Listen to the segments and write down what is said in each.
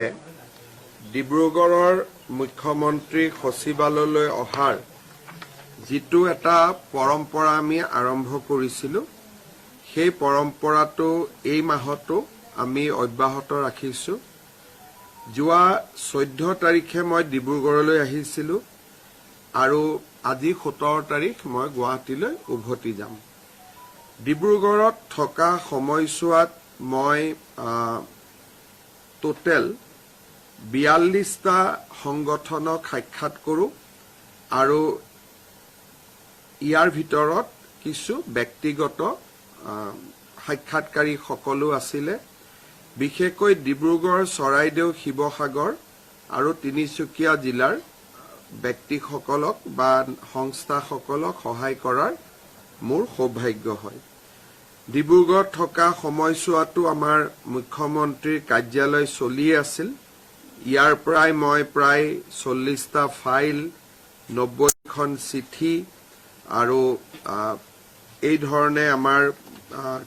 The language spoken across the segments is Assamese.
ডিব্ৰুগড়ৰ মুখ্যমন্ত্ৰী সচিবালয়লৈ অহাৰ যিটো এটা পৰম্পৰা আমি আৰম্ভ কৰিছিলোঁ সেই পৰম্পৰাটো এই মাহতো আমি অব্যাহত ৰাখিছোঁ। যোৱা 14 তাৰিখে মই ডিব্ৰুগড়লৈ আহিছিলোঁ আৰু আজি 17 তাৰিখ মই গুৱাহাটীলৈ উভতি যাম। ডিব্ৰুগড়ত থকা সময়ছোৱাত মই টোটেল 42টা সংগঠনক সাক্ষাৎ কৰোঁ আৰু ইয়াৰ ভিতৰত কিছু ব্যক্তিগত সাক্ষাৎকাৰী সকলো আছিলে। বিশেষকৈ ডিব্ৰুগড়, চৰাইদেউ, শিৱসাগৰ আৰু তিনিচুকীয়া জিলাৰ ব্যক্তিসকলক বা সংস্থাসকলক সহায় কৰাৰ মোৰ সৌভাগ্য হয়। ডিব্ৰুগড়ত থকা সময়ছোৱাতো আমাৰ মুখ্যমন্ত্ৰীৰ কাৰ্যালয় চলি আছিল। ইয়াৰ পৰাই মই প্ৰায় 40টা ফাইল, 90খন চিঠি আৰু এই ধৰণে আমাৰ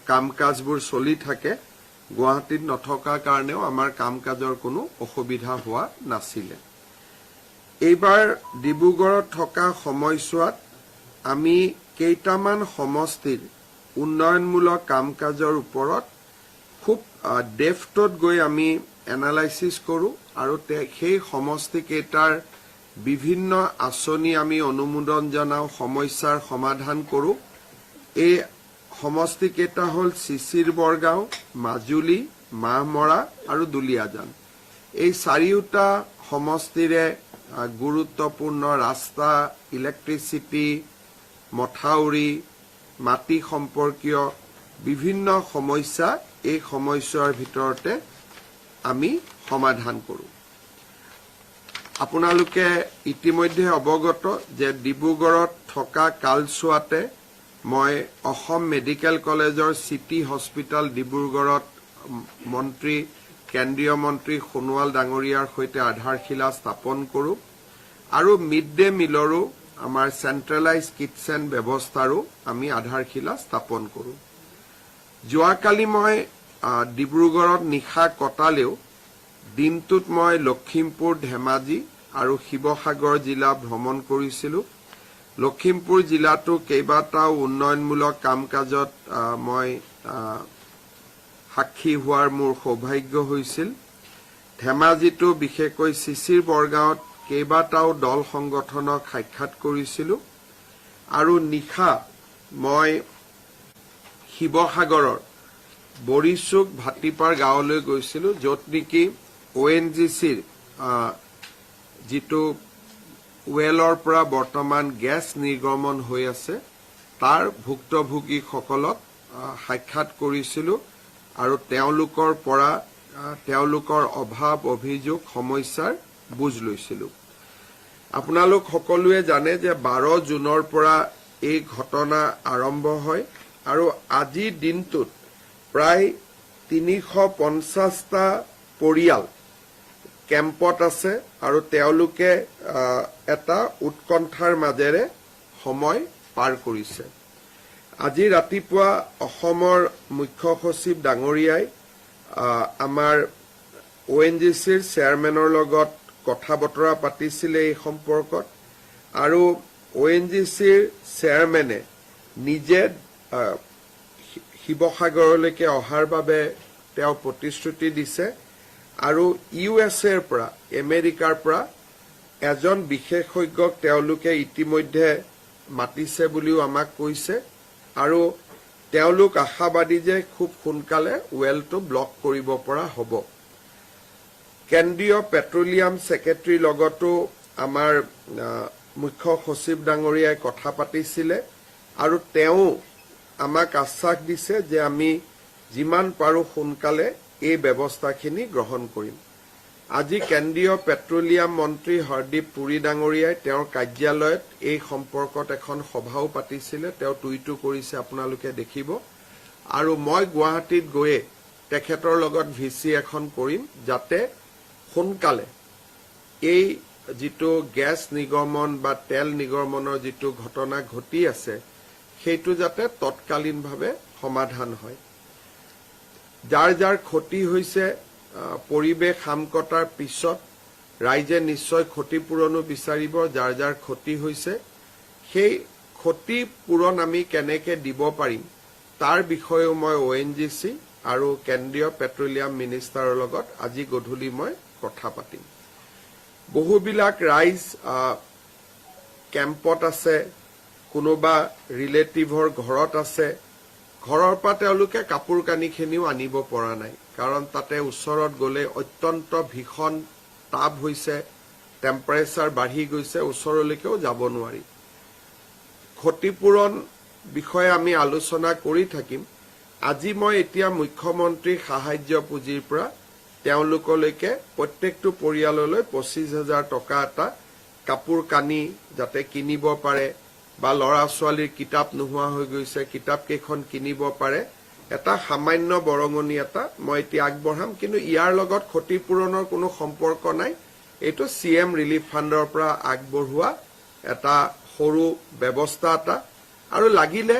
কাম কাজবোৰ চলি থাকে। গুৱাহাটীত নথকাৰ কাৰণেও আমাৰ কাম কাজৰ কোনো অসুবিধা হোৱা নাছিলে। এইবাৰ ডিব্ৰুগড়ত থকা সময়ছোৱাত আমি কেইটামান সমষ্টিৰ উন্নয়নমূলক কাম কাজৰ ওপৰত খুব ডেফটত গৈ আমি এনালাইচিছ কৰোঁ আৰু সেই সমষ্টিকেইটাৰ বিভিন্ন আঁচনি আমি অনুমোদন জনাওঁ, সমস্যাৰ সমাধান কৰোঁ। এই সমষ্টিকেইটা হ'ল চিচিৰ বৰগাঁও, মাজুলী, মাহমৰা আৰু দুলীয়াজান। এই চাৰিওটা সমষ্টিৰে গুৰুত্বপূৰ্ণ ৰাস্তা, ইলেক্ট্ৰিচিটি, মথাউৰি, মাটি সম্পৰ্কীয় বিভিন্ন সমস্যা এই সময়ছোৱাৰ ভিতৰতে আমি সমাধান কৰোঁ। আপোনালোকে ইতিমধ্যে অৱগত যে ডিব্ৰুগড়ত থকা কালছোৱাতে মই অসম মেডিকেল কলেজৰ চিটি হস্পিটেল ডিব্ৰুগড়ত কেন্দ্ৰীয় মন্ত্ৰী সোণোৱাল ডাঙৰীয়াৰ সৈতে আধাৰশিলা স্থাপন কৰোঁ আৰু মিড ডে মিলৰো আমাৰ চেণ্ট্ৰেলাইজ কিটচেন ব্যৱস্থাৰো আমি আধাৰশিলা স্থাপন কৰোঁ। যোৱাকালি মই ডিব্ৰুগড়ত নিশা কটালেও দিনটোত মই লখিমপুৰ, ধেমাজি আৰু শিৱসাগৰ জিলা ভ্ৰমণ কৰিছিলোঁ। লখিমপুৰ জিলাতো কেইবাটাও উন্নয়নমূলক কাম কাজত মই সাক্ষী হোৱাৰ মোৰ সৌভাগ্য হৈছিল। ধেমাজিতো বিশেষকৈ চিচিৰ বৰগাঁৱত কেইবাটাও দল সংগঠনক সাক্ষাৎ কৰিছিলোঁ আৰু নিশা মই শিৱসাগৰৰ বৰিচুক ভাটিপাৰ গাঁৱলৈ গৈছিলোঁ, য'ত নেকি ONGCৰ যিটো ৱেলৰ পৰা বৰ্তমান গেছ নিৰ্গমন হৈ আছে তাৰ ভুক্তভোগীসকলক সাক্ষাৎ কৰিছিলোঁ আৰু তেওঁলোকৰ পৰা তেওঁলোকৰ অভাৱ, অভিযোগ, সমস্যাৰ বুজ লৈছিলোঁ। আপোনালোক সকলোৱে জানে যে 12 জুনৰ পৰা এই ঘটনা আৰম্ভ হয় আৰু আজিৰ দিনটোত প্ৰায় 350টা পৰিয়াল কেম্পত আছে আৰু তেওঁলোকে এটা উৎকণ্ঠাৰ মাজেৰে সময় পাৰ কৰিছে। আজি ৰাতিপুৱা অসমৰ মুখ্য সচিব ডাঙৰীয়াই আমাৰ ONGCৰ চেয়াৰমেনৰ লগত কথা বতৰা পাতিছিলে এই সম্পৰ্কত আৰু ONGCৰ চেয়াৰমেনে নিজে শিৱসাগৰলৈকে অহাৰ বাবে তেওঁ প্ৰতিশ্ৰুতি দিছে আৰু USAৰ পৰা, আমেৰিকাৰ পৰা এজন বিশেষজ্ঞক তেওঁলোকে ইতিমধ্যে মাতিছে বুলিও আমাক কৈছে আৰু তেওঁলোক আশাবাদী যে খুব সোনকালে ৱেলটো ব্লক কৰিব পৰা হ'ব। কেন্দ্ৰীয় পেট্ৰলিয়াম ছেক্ৰেটাৰীৰ লগতো আমাৰ মুখ্য সচিব ডাঙৰীয়াই কথা পাতিছিলে আৰু তেওঁ আমাক আশ্বাস দিছে যে আমি যিমান পাৰোঁ সোনকালে এই ব্যৱস্থাখিনি গ্ৰহণ কৰিম। আজি কেন্দ্ৰীয় পেট্ৰলিয়াম মন্ত্ৰী হৰদীপ পুৰী ডাঙৰীয়াই তেওঁৰ কাৰ্যালয়ত এই সম্পৰ্কত এখন সভাও পাতিছিলে। তেওঁ টুইটো কৰিছে, আপোনালোকে দেখিব। আৰু মই গুৱাহাটীত গৈয়ে তেখেতৰ লগত ভিচি এখন কৰিম যাতে সোনকালে এই যিটো গেছ নিৰ্গমন বা তেল নিৰ্গমনৰ যিটো ঘটনা ঘটি আছে সেইটো যাতে তৎকালীনভাৱে সমাধান হয়। যাৰ যাৰ ক্ষতি হৈছে পৰিৱেশ হাম কটাৰ পিছত ৰাইজে নিশ্চয় ক্ষতিপূৰণো বিচাৰিব যাৰ যাৰ ক্ষতি হৈছে সেই ক্ষতিপূৰণ আমি কেনেকৈ দিব পাৰিম তাৰ বিষয়েও মই ONGC আৰু কেন্দ্ৰীয় পেট্ৰলিয়াম মিনিষ্টাৰৰ লগত আজি গধূলি মই কথা পাতিম বহুবিলাক ৰাইজ কেম্পত আছে কোনোবা ৰিলেটিভৰ ঘৰত আছে ঘৰৰ পৰা তেওঁলোকে কাপোৰ কানিখিনিও আনিব পৰা নাই কাৰণ তাতে ওচৰত গলে অত্যন্ত ভীষণ তাপ হৈছে টেম্পাৰেচাৰ বাঢ়ি গৈছে ওচৰলৈকেও যাব নোৱাৰি ক্ষতিপূৰণ বিষয়ে আমি আলোচনা কৰি থাকিম আজি মই এতিয়া মুখ্যমন্ত্ৰী সাহায্য পুঁজিৰ পৰা তেওঁলোকলৈকে প্ৰত্যেকটো পৰিয়াললৈ 25,000 টকা এটা কাপোৰ কানি যাতে কিনিব পাৰে বা ল'ৰা ছোৱালীৰ কিতাপ নোহোৱা হৈ গৈছে কিতাপ কেইখন কিনিব পাৰে এটা সামান্য বৰঙণি এটা মই এতিয়া আগবঢ়াম কিন্তু ইয়াৰ লগত ক্ষতিপূৰণৰ কোনো সম্পৰ্ক নাই এইটো CM ৰিলিফ ফাণ্ডৰ পৰা আগবঢ়োৱা এটা সৰু ব্যৱস্থা এটা আৰু লাগিলে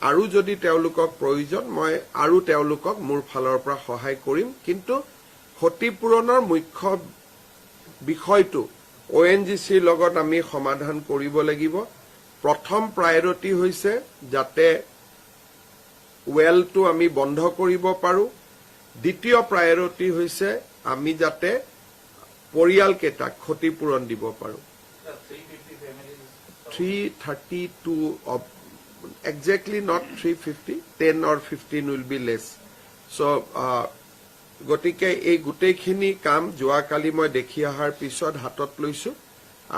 আৰু যদি তেওঁলোকক প্ৰয়োজন মই আৰু তেওঁলোকক মোৰ ফালৰ পৰা সহায় কৰিম কিন্তু ক্ষতিপূৰণৰ মুখ্য বিষয়টো ONGCৰ লগত আমি সমাধান কৰিব লাগিব প্ৰথম প্ৰায়োৰিটি হৈছে যাতে ওয়েলটো আমি বন্ধ কৰিব পাৰো দ্বিতীয় প্ৰায়োৰিটি হৈছে আমি যাতে পৰিয়ালকেইটাক ক্ষতিপূৰণ দিব পাৰো 332 of exactly not 350 10 or 15 will be less so গতিকে এই গোটেইখিনি কাম যোৱাকালি মই দেখি অহাৰ পিছত হাতত লৈছো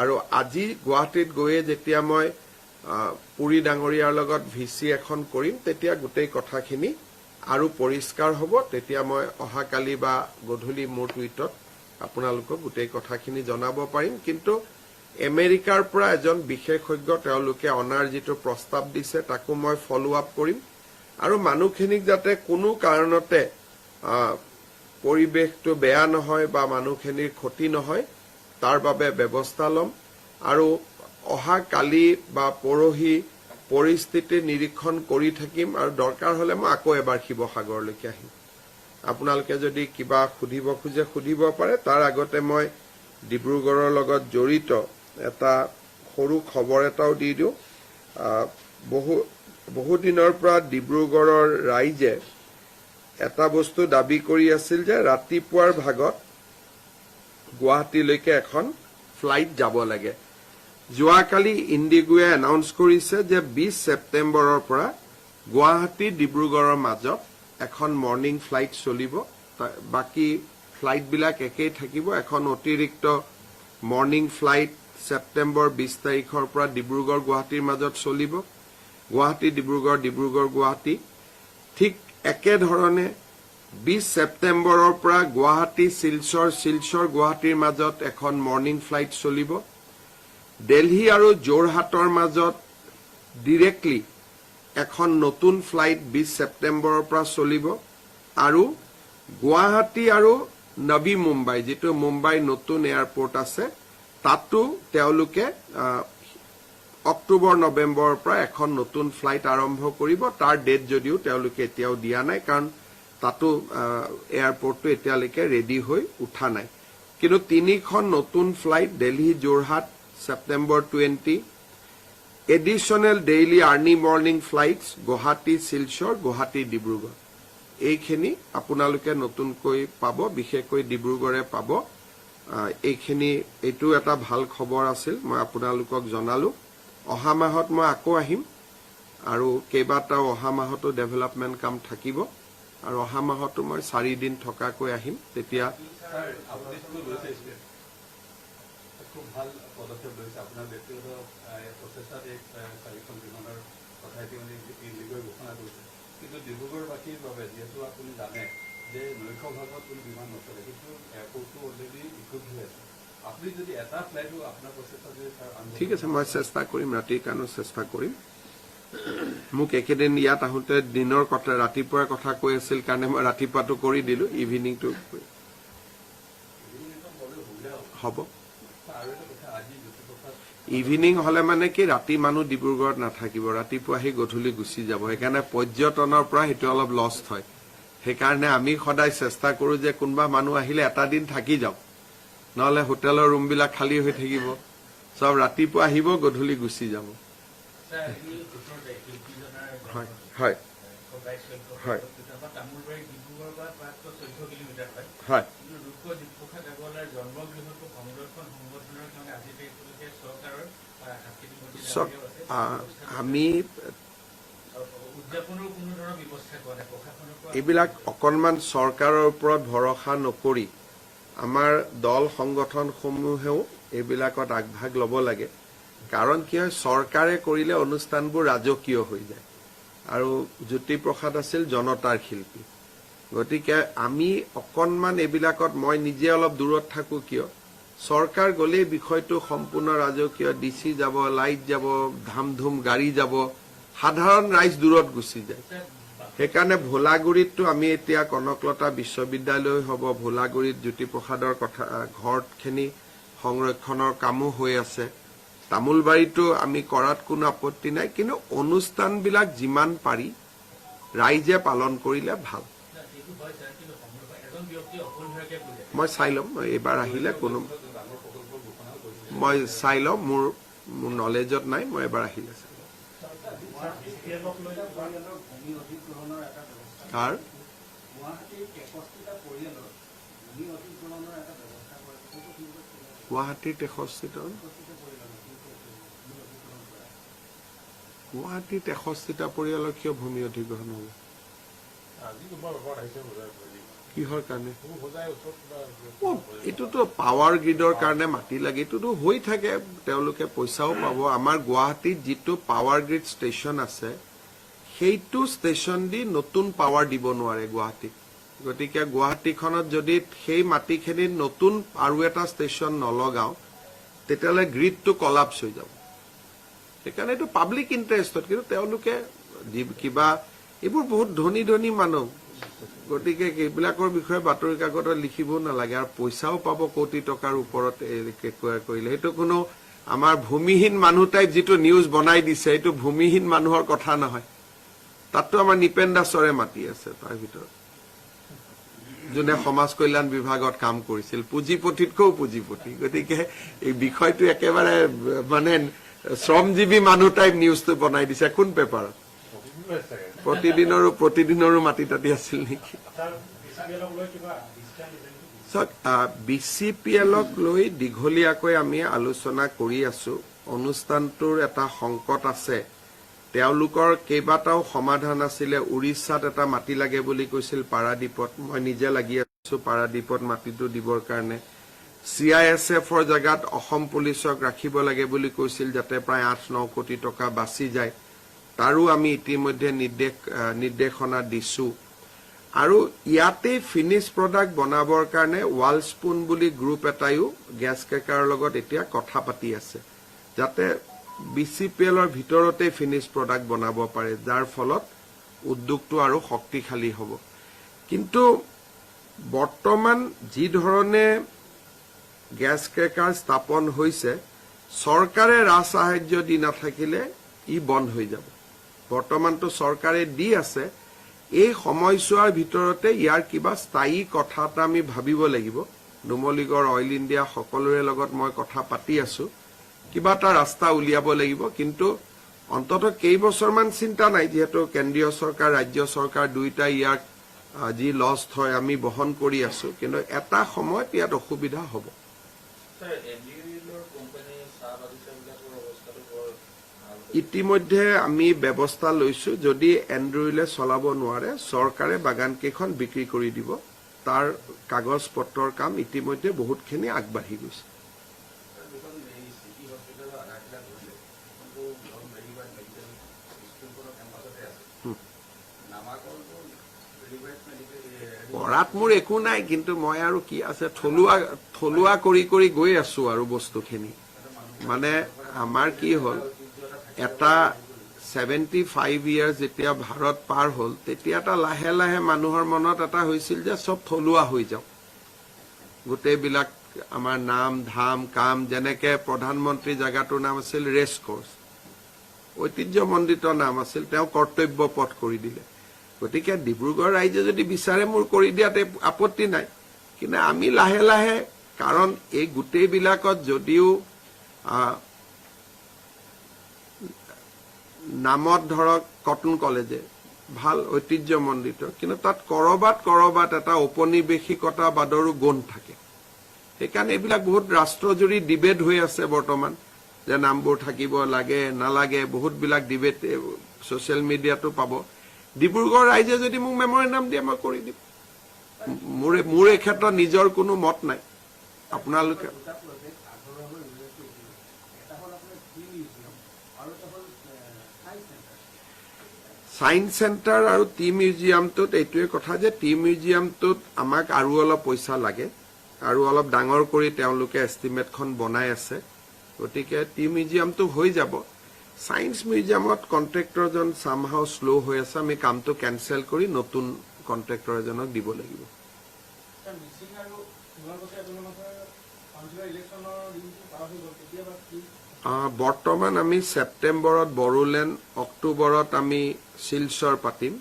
আৰু আজি গুৱাহাটীত গৈয়ে যেতিয়া মই পুৰী ডাঙৰীয়াৰ লগত ভিসি এখন কৰিম তেতিয়া গোটেই কথাখিনি আৰু পৰিষ্কাৰ হ'ব তেতিয়া মই অহাকালি বা গধূলি মোৰ টুইটত আপোনালোকক গোটেই কথাখিনি জনাব পাৰিম কিন্তু আমেৰিকাৰ পৰা এজন বিশেষজ্ঞ তেওঁলোকে অনাৰ যিটো প্ৰস্তাৱ দিছে তাকো মই ফলো আপ কৰিম আৰু মানুহখিনিক যাতে কোনো কাৰণতে পৰিৱেশটো বেয়া নহয় বা মানুহখিনিৰ ক্ষতি নহয় তাৰ বাবে ব্যৱস্থা লম আৰু অহা কালি বা পৰহি পৰিস্থিতি নিৰীক্ষণ কৰি থাকিম আৰু দৰকাৰ হলে মই আকৌ এবাৰ শিৱসাগৰলৈকে আহিম আপোনালোকে যদি কিবা খুদিব খুজে খুদিব পাৰে তাৰ আগতে মই ডিব্ৰুগড়ৰ লগত জড়িত এটা সৰু খবৰ এটাও দি দিওঁ বহু দিনৰ পৰা ডিব্ৰুগড়ৰ ৰাইজে এটা বস্তু দাবী কৰি আছিল যে ৰাতিপুৱাৰ ভাগত গুৱাহাটীলৈকে এখন ফ্লাইট যাব লাগে যোৱাকালি ইণ্ডিগোৱে এনাউন্স কৰিছে যে 20 ছেপ্টেম্বৰৰ পৰা গুৱাহাটী ডিব্ৰুগড়ৰ মাজত এখন মৰ্নিং ফ্লাইট চলিব বাকি ফ্লাইট বিলাক একেই থাকিব এখন অতিৰিক্ত মৰ্নিং ফ্লাইট ছেপ্টেম্বৰ 20 তাৰিখৰ পৰা ডিব্ৰুগড় গুৱাহাটীৰ মাজত চলিব গুৱাহাটী ডিব্ৰুগড় ডিব্ৰুগড় গুৱাহাটী ঠিক একেধৰণে 20 ছেপ্টেম্বৰৰ পৰা গুৱাহাটী শিলচৰ শিলচৰ গুৱাহাটীৰ মাজত এখন মৰ্নিং ফ্লাইট চলিব দিল্লী আৰু যোৰহাটৰ মাজত ডিৰেক্টলি এখন নতুন ফ্লাইট 20 ছেপ্টেম্বৰৰ পৰা চলিব আৰু গুৱাহাটী আৰু নবী মুম্বাই যেটো মুম্বাই নতুন এয়াৰপোৰ্ট আছে তাতো তেওঁলোকে অক্টোবৰ নৱেম্বৰৰ পৰা এখন নতুন ফ্লাইট আৰম্ভ কৰিব তাৰ ডেট যদিও তেওঁলোকে এতিয়াও দিয়া নাই কাৰণ তাতো এয়াৰপোৰ্টটো এতিয়ালৈকে ৰেডি হৈ উঠা নাই কিন্তু তিনিখন নতুন flight Delhi Jorhat September 20 additional daily early morning flights Guwahati Silchar Guwahati Dibrugarh এইখিনি আপোনালোকে নতুনকৈ পাব বিশেষকৈ ডিব্ৰুগড়ে পাব এইখিনি এটো এটা ভাল খবৰ আছিল মই আপোনালোকক জনালো অহা মাহত মই আকৌ আহিম আৰু কেইবাটাও অহা মাহতো ডেভেলপমেন্ট কাম থাকিব আৰু অহা মাহতো মই 4 দিন থকাকৈ আহিম তেতিয়া খুব ভাল পদক্ষেপ লৈছে আপোনাৰ ব্যক্তিগত প্ৰচেষ্টাত এক চাৰিখন বিমানৰ কথা ইণ্ডিগোৱে ঘোষণা কৰিছে কিন্তু ডিব্ৰুগড়বাসীৰ বাবে যিহেতু আপুনি জানে যে নৈশ ভাগত কোনো বিমান নচলে কিন্তু এয়াৰপোৰ্টটো অলৰেডি ইকুইপ হৈ আছে আপুনি যদি এটা ফ্লাইটো আপোনাৰ প্ৰচেষ্টা যদি ঠিক আছে মই চেষ্টা কৰিম ৰাতিৰ কাৰণে চেষ্টা কৰিম মোক একেদিন ইয়াত আহোঁতে দিনৰ কথা ৰাতিপুৱাৰ কথা কৈ আছিল কাৰণে মই ৰাতিপুৱাটো কৰি দিলো ইভিনিংটো হ'ব ইভিনিং হলে মানে কি ৰাতি মানুহ ডিব্ৰুগড়ত নাথাকিব ৰাতিপুৱা আহি গধূলি গুচি যাব সেইকাৰণে পৰ্যটনৰ পৰা হেতু অলপ লষ্ট হয় সেইকাৰণে আমি সদায় চেষ্টা কৰো যে কোনোবা মানুহ আহিলে এটা দিন থাকি যাওক, নহলে হোটেলৰ ৰুমবিলাক খালী হৈ থাকিব, চব ৰাতিপুৱা আহিব গধূলি গুচি যাব। হয় হয় হয় হয় চব আমি এইবিলাক অকণমান চৰকাৰৰ ওপৰত ভৰসা নকৰি আমাৰ দল সংগঠনসমূহেও এইবিলাকত আগভাগ ল'ব লাগে। কাৰণ কি হয়, চৰকাৰে কৰিলে অনুষ্ঠানবোৰ ৰাজকীয় হৈ যায় আৰু জ্যোতিপ্ৰসাদ আছিল জনতাৰ শিল্পী। গতিকে আমি অকণমান এইবিলাকত, মই নিজে অলপ দূৰত থাকো, কিয় চৰকাৰ গ'লেই বিষয়টো সম্পূৰ্ণ ৰাজকীয়, ডিচি যাব, লাইট যাব, ধামধুম গাড়ী যাব, সাধাৰণ ৰাইজ দূৰত গুচি যায়। সেইকাৰণে ভোলাগুৰিতটো আমি এতিয়া কনকলতা বিশ্ববিদ্যালয় হ'ব, ভোলাগুৰিত জ্যোতিপ্ৰসাদৰ কথা ঘৰখিনি সংৰক্ষণৰ কামো হৈ আছে, তামোলবাৰীতো আমি কৰাত কোনো আপত্তি নাই, কিন্তু অনুষ্ঠানবিলাক যিমান পাৰি ৰাইজে পালন কৰিলে ভাল। মই চাই ল'ম, এইবাৰ আহিলে কোনো মই চাই ল'ম, মোৰ নলেজত নাই, মই এবাৰ আহিলে চাই ল'ম। কাৰ গুৱাহাটীৰ 63টা গুৱাহাটীত 63টা পৰিয়ালৰ কিয় ভূমি অধিগ্ৰহণ হ'ব? কিহৰ কাৰণে? এইটোতো পাৱাৰ গ্ৰিডৰ কাৰণে মাটি লাগে, এইটোতো হৈ থাকে, তেওঁলোকে পইচাও পাব। আমাৰ গুৱাহাটীত যিটো পাৱাৰ গ্ৰিড ষ্টেচন আছে, সেইটো ষ্টেচন দি নতুন পাৱাৰ দিব নোৱাৰে গুৱাহাটীত। গতিকে গুৱাহাটীখনত যদি সেই মাটিখিনিত নতুন আৰু এটা ষ্টেচন নলগাওঁ, তেতিয়াহ'লে গ্ৰিডটো কলাপছ হৈ যাব। সেইকাৰণে এইটো পাব্লিক ইণ্টাৰেষ্টত, কিন্তু তেওঁলোকে কিবা এইবোৰ বহুত ধনী ধনী মানুহ, গতিকে এইবিলাকৰ বিষয়ে বাতৰি কাকতত লিখিব নালাগে, আৰু পইচাও পাব কোটি টকাৰ ওপৰত কৰিলে। সেইটো কোনো আমাৰ ভূমিহীন মানুহ টাইপ যিটো নিউজ বনাই দিছে, সেইটো ভূমিহীন মানুহৰ কথা নহয়। তাততো আমাৰ নিপেন দাসৰে মাটি আছে তাৰ ভিতৰত, যোনে সমাজ কল্যাণ বিভাগত কাম কৰিছিল, পুঁজিপতিতকৈও পুঁজিপতি। গতিকে এই বিষয়টো একেবাৰে মানে শ্ৰমজীৱী মানুহ টাইপ নিউজটো বনাই দিছে। কোন পেপাৰত? প্ৰতিদিনৰো মাটি তাতি আছিল নেকি? BCPL-ক লৈ দীঘলীয়াকৈ আমি আলোচনা কৰি আছো। অনুষ্ঠানটোৰ এটা সংকট আছে, তেওঁলোকৰ কেইবাটাও সমাধান আছিলে। উৰিষ্যাত এটা মাটি লাগে বুলি কৈছিল, পাৰাদীপত। মই নিজে লাগি আছো পাৰাদীপত মাটিটো দিবৰ কাৰণে। CISF-ৰ জেগাত অসম পুলিচক ৰাখিব লাগে বুলি কৈছিল, যাতে প্ৰায় 8-9 কোটি টকা বাচি যায়। তাৰো আমি ইতিমধ্যে নিৰ্দেশনা দিছো। আৰু ইয়াতে ফিনিছ প্ৰডাক্ট বনাবৰ কাৰণে ৱালস্পুন বুলি গ্ৰুপ এটাইও গেছ ক্ৰেকাৰৰ লগত এতিয়া কথা পাতি আছে, যাতে BCPL-ৰ ভিতৰতে ফিনিছ প্ৰডাক্ট বনাব পাৰে, যাৰ ফলত উদ্যোগটো আৰু শক্তিশালী হ'ব। কিন্তু বৰ্তমান যি ধৰণে গেছ ক্ৰেকাৰ স্থাপন হৈছে, চৰকাৰে ৰাজসাহায্য দি নাথাকিলে ই বন্ধ হৈ যাব। বৰ্তমানতো চৰকাৰে দি আছে, এই সময়ছোৱাৰ ভিতৰতে ইয়াৰ কিবা স্থায়ী কথা এটা আমি ভাবিব লাগিব। নুমলীগড়, অইল ইণ্ডিয়া সকলোৰে লগত মই কথা পাতি আছো, কিবা এটা ৰাস্তা উলিয়াব লাগিব। কিন্তু অন্ততঃ কেইবছৰমান চিন্তা নাই, যিহেতু কেন্দ্ৰীয় চৰকাৰ ৰাজ্য চৰকাৰ দুয়োটাই ইয়াক যি লছ হয় আমি বহন কৰি আছো, কিন্তু এটা সময়ত ইয়াত অসুবিধা হ'ব। ইতিমধ্যে আমি ব্যৱস্থা লৈছো, যদি এণ্ড্ৰইলে চলাব নোৱাৰে চৰকাৰে বাগানকেইখন বিক্ৰী কৰি দিব। তাৰ কাগজ পত্ৰৰ কাম ইতিমধ্যে বহুতখিনি আগবাঢ়ি গৈছে। কৰাত মোৰ একো নাই, কিন্তু মই আৰু কি আছে, থলুৱা কৰি কৰি গৈ আছো আৰু বস্তুখিনি। মানে আমাৰ কি হ'ল, এটা 75 ইয়াৰ্ছ যেতিয়া ভাৰত পাৰ হ'ল, তেতিয়া এটা লাহে লাহে মানুহৰ মনত এটা হৈছিল যে চব থলুৱা হৈ যাওক, গোটেইবিলাক আমাৰ নাম ধাম কাম। যেনেকে প্ৰধানমন্ত্ৰী জেগাটোৰ নাম আছিল ৰেচ কোৰ্চ, ঐতিহ্যমণ্ডিত নাম আছিল, তেওঁ কৰ্তব্য পথ কৰি দিলে। গতিকে ডিব্ৰুগড় ৰাইজে যদি বিচাৰে মোৰ কৰি দিয়াতে আপত্তি নাই, কিন্তু আমি লাহে লাহে, কাৰণ এই গোটেইবিলাকত যদিও নামত ধৰক কটন কলেজে ভাল ঐতিহ্যমণ্ডিত, কিন্তু তাত কৰবাত এটা ঔপনিৱেশিকতাবাদৰো গুণ থাকে। সেইকাৰণে এইবিলাক বহুত ৰাষ্ট্ৰজুৰি ডিবেট হৈ আছে বৰ্তমান, যে নামবোৰ থাকিব লাগে নালাগে, বহুতবিলাক ডিবেট ছচিয়েল মিডিয়াতো পাব। ডিব্ৰুগড় ৰাইজে যদি মোক মেমৰেণ্ডাম দিয়ে মই কৰি দিম। মোৰ এই ক্ষেত্ৰত নিজৰ কোনো মত নাই। আপোনালোকে সায়েন্স সেন্টাৰ আৰু টি মিউজিয়ামটোত এইটোৱে কথা যে টি মিউজিয়ামটোত আমাক আৰু অলপ পইচা লাগে, আৰু অলপ ডাঙৰ কৰি তেওঁলোকে এষ্টিমেটখন বনাই আছে। গতিকে টি মিউজিয়ামটো হৈ যাব। সায়েন্স মিউজিয়ামত কণ্ট্ৰেক্টৰজন সামহাও শ্ল' হৈ আছে, আমি কামটো কেনচেল কৰি নতুন কণ্ট্ৰেক্টৰ এজনক দিব লাগিব। বৰ্তমান আমি ছেপ্টেম্বৰত বড়োলেণ্ড, অক্টোবৰত আমি শিলচৰ পাতিম,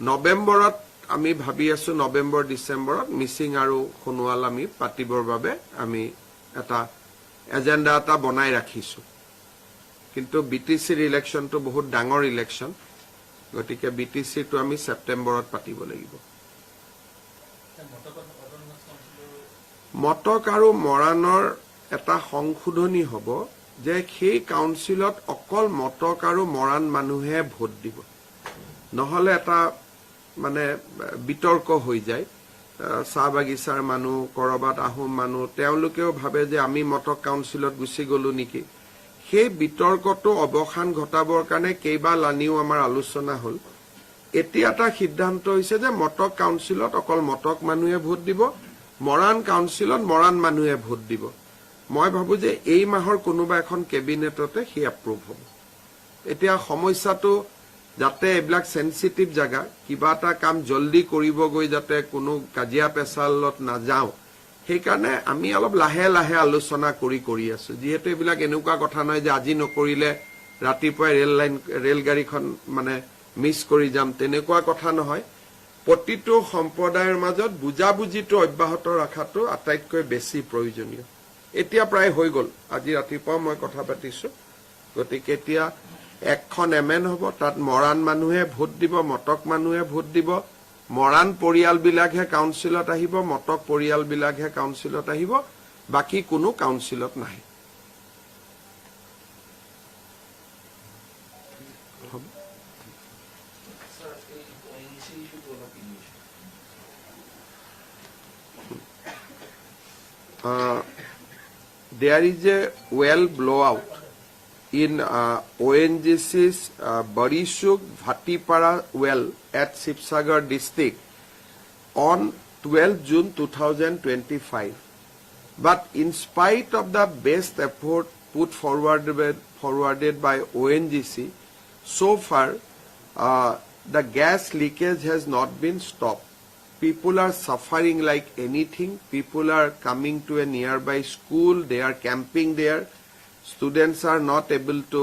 নৱেম্বৰত আমি ভাবি আছো নৱেম্বৰ ডিচেম্বৰত মিচিং আৰু সোণোৱাল আমি পাতিবৰ বাবে আমি এটা এজেণ্ডা এটা বনাই ৰাখিছো। কিন্তু বিটিচিৰ ইলেকশ্যনটো বহুত ডাঙৰ ইলেকশ্যন, গতিকে বিটিচিটো আমি ছেপ্টেম্বৰত পাতিব লাগিব। মটক আৰু মৰাণৰ এটা সংশোধনী হ'ব যে সেই কাউন্সিলত অকল মটক আৰু মৰাণ মানুহে ভোট দিব, নহলে এটা মানে বিতৰ্ক হৈ যায়। চাহ বাগিচাৰ মানুহ, কৰবাত আহোম মানুহ, তেওঁলোকেও ভাবে যে আমি মটক কাউন্সিলত গুচি গলো নেকি। সেই বিতৰ্কটো অৱসান ঘটাবৰ কাৰণে কেইবালানিও আমাৰ আলোচনা হ'ল। এতিয়া এটা সিদ্ধান্ত হৈছে যে মটক কাউন্সিলত অকল মটক মানুহে ভোট দিব, মৰাণ কাউন্সিলত মৰাণ মানুহে ভোট দিব। মই ভাবো যে এই মাহৰ কোনোবা এখন কেবিনেটতে সি এপ্ৰুভ হ'ব। এতিয়া সমস্যাটো যাতে এইবিলাক সেন্সিটিভ জাগা, কিবা এটা কাম জলদি কৰিব গৈ যাতে কোনো কাজিয়া পেচালত নাযাওঁ, সেইকাৰণে আমি অলপ লাহে লাহে আলোচনা কৰি আছো। যিহেতু এইবিলাক এনেকুৱা কথা নহয় যে আজি নকৰিলে ৰাতিপুৱাই ৰেলগাড়ীখন মানে মিছ কৰি যাম, তেনেকুৱা কথা নহয়। প্ৰতিটো সম্প্ৰদায়ৰ মাজত বুজাবুজিটো অব্যাহত ৰখাটো আটাইতকৈ বেছি প্ৰয়োজনীয়। এতিয়া প্ৰায় হৈ গ'ল, আজি ৰাতিপুৱা মই কথা পাতিছো। গতিকে এতিয়া এখন এমেন হ'ব, তাত মৰাণ মানুহে ভোট দিব, মটক মানুহে ভোট দিব। মৰাণ পৰিয়ালবিলাকহে কাউন্সিলত আহিব, মটক পৰিয়ালবিলাকহে কাউন্সিলত আহিব, বাকী কোনো কাউন্সিলত নাহে। There is a well blowout in ONGC's Barishuk Bhatipara well at Sibsagar district on 12 June 2025. But in spite of the best effort put forwarded by ONGC, so far the gas leakage has not been stopped. People are suffering like anything. People are coming to a nearby school. They are camping there. Students are not able to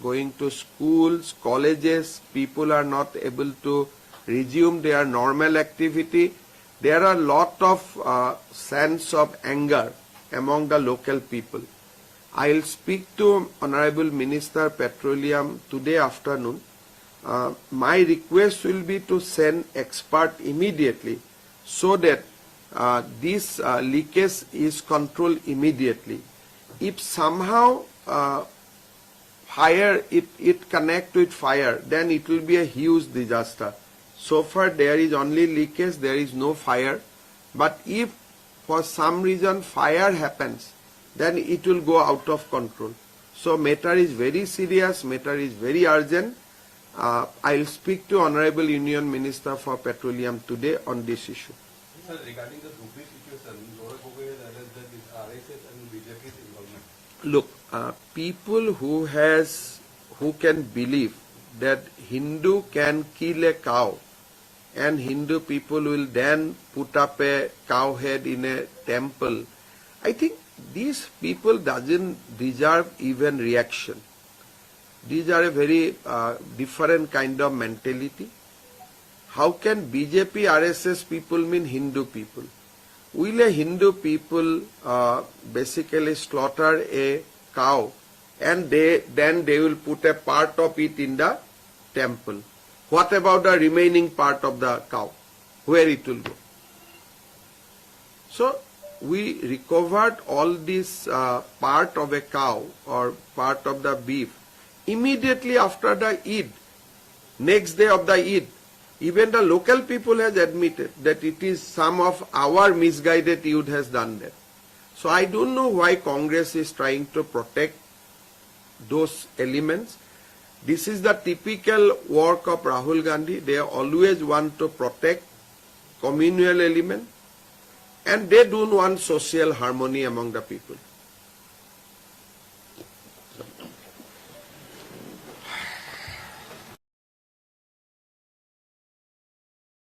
going to schools, colleges. People are not able to resume their normal activity. There are a lot of sense of anger among the local people. I'll speak to Honorable Minister Petroleum today afternoon. My request will be to send expert immediately so that this leakage is controlled immediately. If somehow fire, it connect with fire, then it will be a huge disaster. So far there is only leakage, there is no fire. But if for some reason fire happens, then it will go out of control. So matter is very serious, matter is very urgent. I'll speak to Honorable Union Minister for Petroleum today on this issue. Sir, regarding the Dhupi situation, Gaurav Gogoi has alleged that this RSS and BJP's involvement. Look, people who can believe that Hindu can kill a cow and Hindu people will then put up a cow head in a temple, I think these people doesn't deserve even reaction. These are a very different kind of mentality. how can BJP RSS people mean Hindu people? Will a Hindu people basically slaughter a cow and then they will put a part of it in the temple? What about the remaining part of the cow? Where it will go? So we recovered all this part of a cow or part of the beef immediately after the Eid, next day of the Eid. Even the local people has admitted that it is some of our misguided youth has done that. So I don't know why Congress is trying to protect those elements. This is the typical work of Rahul Gandhi. They always want to protect communal element and they don't want social harmony among the people.